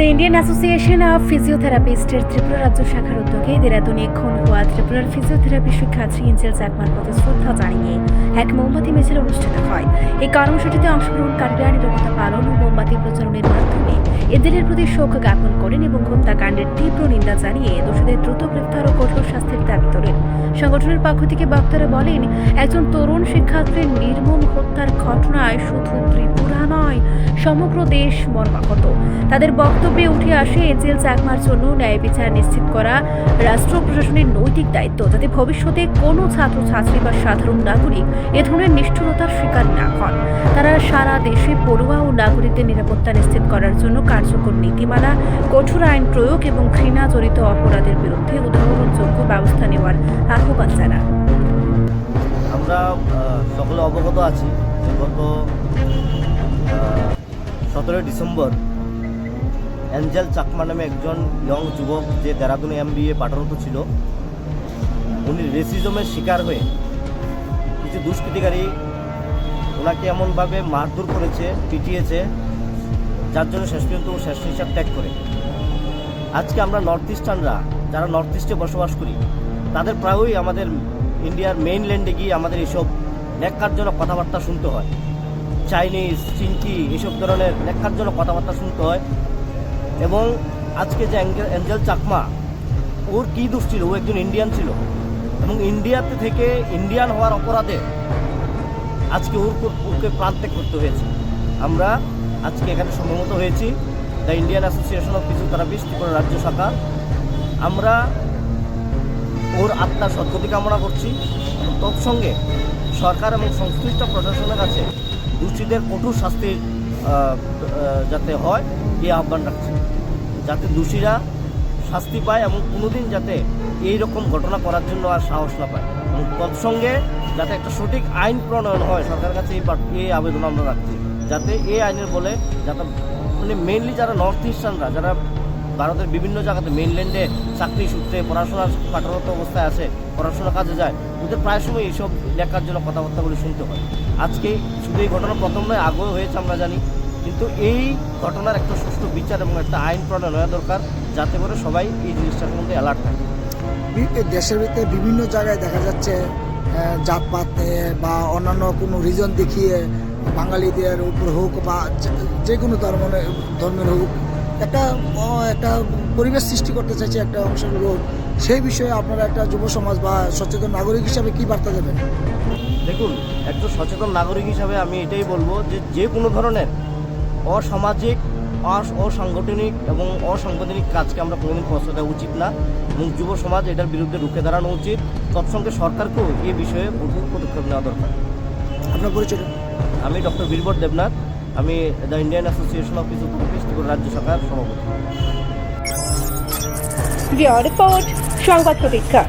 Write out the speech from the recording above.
The Indian association of ফিজিওথেরাপিস্টের ত্রিপুরা রাজ্য শাখার উদ্যোগে দেরাদুনে খুন হওয়া ত্রিপুরার ফিজিওথেরাপি শিক্ষার্থী এঞ্জেল চাকমার প্রতি শ্রদ্ধা জানিয়ে এক মোমবাতি মিছিল অনুষ্ঠিত হয়। এই কর্মসূচিতে অংশগ্রহণকারীরা নীরবতা পালন ও মোমবাতি প্রচারণের মাধ্যমে এঞ্জেলের প্রতি শোক জ্ঞাপন করেন এবং হত্যাকাণ্ডের তীব্র নিন্দা জানিয়ে দোষীদের দ্রুত গ্রেফতার ও কঠোর শাস্তির দাবি তোলেন। সংগঠনের পক্ষ থেকে বক্তারা বলেন, একজন তরুণ শিক্ষার্থীর নির্মম হত্যার ঘটনায় শুধু ত্রিপুরা নয়, সমগ্র দেশ মর্মাহত। তাদের বক্তব্যে উঠে আসে এঞ্জেল চাকমার জন্য ন্যায় বিচার নিশ্চিত করা রাষ্ট্র প্রশাসনের নৈতিক দায়িত্ব, যাতে ভবিষ্যতে কোনো ছাত্রছাত্রী বা সাধারণ নাগরিক এ ধরনের নিষ্ঠুরতার শিকার না হন। তারা সারা দেশে পড়ুয়া ও নাগরিকদের নিরাপত্তা নিশ্চিত করার জন্য কার্যকর নীতিমালা, কঠোর আইন প্রয়োগ এবং ঘৃণা জড়িত অপরাধের বিরুদ্ধে উদাহরণযোগ্য ব্যবস্থা নেওয়ার আহ্বান জানান। আমরা সকলে অবগত আছি যে গত 17 ডিসেম্বর এঞ্জেল চাকমা নামে একজন ইয়ং যুবক যে দেরাদুনে MBA পাঠরত ছিল, উনি রেসিজমের শিকার হয়ে কিছু দুষ্কৃতিকারী ওনাকে এমনভাবে মারধর করেছে, পিটিয়েছে, যার জন্য শেষ পর্যন্ত শেষ হিসাব ত্যাগ করে। আজকে আমরা নর্থ ইস্টার্নরা যারা নর্থ ইস্টে বসবাস করি, তাদের প্রায়ই আমাদের ইন্ডিয়ার মেইনল্যান্ডে গিয়ে আমাদের এইসব ন্যাক্কারজনক কথাবার্তা শুনতে হয়। চাইনিজ, চিনকি এইসব ধরনের ন্যাক্কারজনক কথাবার্তা শুনতে হয়। এবং আজকে যে এঞ্জেল চাকমা, ওর কী দোষ ছিল? ও একজন ইন্ডিয়ান ছিল এবং ইন্ডিয়াতে থেকে ইন্ডিয়ান হওয়ার অপরাধে আজকে ওকে প্রাণত্যাগ করতে হয়েছে। আমরা আজকে এখানে সমবেত হয়েছি the Indian association of physiotherapist Tripura রাজ্য শাখা। আমরা ওর আত্মার সদ্গতি কামনা করছি। তৎসঙ্গে সরকার এবং সংশ্লিষ্ট প্রশাসনের কাছে দোষীদের কঠোর শাস্তির যাতে হয় এই আহ্বান রাখছি, যাতে দোষীরা শাস্তি পায় এবং কোনোদিন যাতে এই রকম ঘটনা করার জন্য আর সাহস না পায়, এবং তৎসঙ্গে যাতে একটা সঠিক আইন প্রণয়ন হয়। সরকারের কাছে এই আবেদন আমরা রাখছি, যাতে এই আইনের বলে যাতে মানে মেইনলি যারা নর্থ ইস্টার্নরা, যারা ভারতের বিভিন্ন জায়গাতে মেইনল্যান্ডে চাকরি সূত্রে পড়াশোনার পাঠরত অবস্থায় আছে, পড়াশোনা কাজে যায়, ওদের প্রায় সময় এইসব লেখার জন্য কথাবার্তাগুলি শুনতে হয়। আজকে শুধু এই ঘটনা প্রথম নয়, আগেও হয়েছে আমরা জানি, কিন্তু এই ঘটনার একটা সুষ্ঠু বিচার এবং একটা আইন প্রণয়ন হওয়া দরকার, যাতে করে সবাই এই জিনিসটার মধ্যে অ্যালার্ট থাকে। দেশের ভিতরে বিভিন্ন জায়গায় দেখা যাচ্ছে জাতপাত বা অন্যান্য কোনো রিজন দেখিয়ে বাঙালিদের উপর হোক বা যে কোনো ধর্মের হোক একটা পরিবেশ সৃষ্টি করতে চাইছে একটা অংশের লোক। সেই বিষয়ে আপনারা একটা যুব সমাজ বা সচেতন নাগরিক হিসাবে কী বার্তা দেবেন? দেখুন, একজন সচেতন নাগরিক হিসাবে আমি এটাই বলবো যে কোনো ধরনের অসামাজিক, অসাংগঠনিক এবং অসাংবিধানিক কাজকে আমরা কোনোদিন প্রশ্রয় দেওয়া উচিত না, এবং যুব সমাজ এটার বিরুদ্ধে রুখে দাঁড়ানো উচিত। তৎসঙ্গে সরকারকেও এই বিষয়ে কঠোর পদক্ষেপ নেওয়া দরকার। আপনার পরিচয়? আমি ডক্টর বীরবর দেবনাথ, আমি the Indian association of physiotherapist Tripura রাজ্য শাখার সভাপতি। রিপোর্ট সংবাদ প্রতীক্ষা।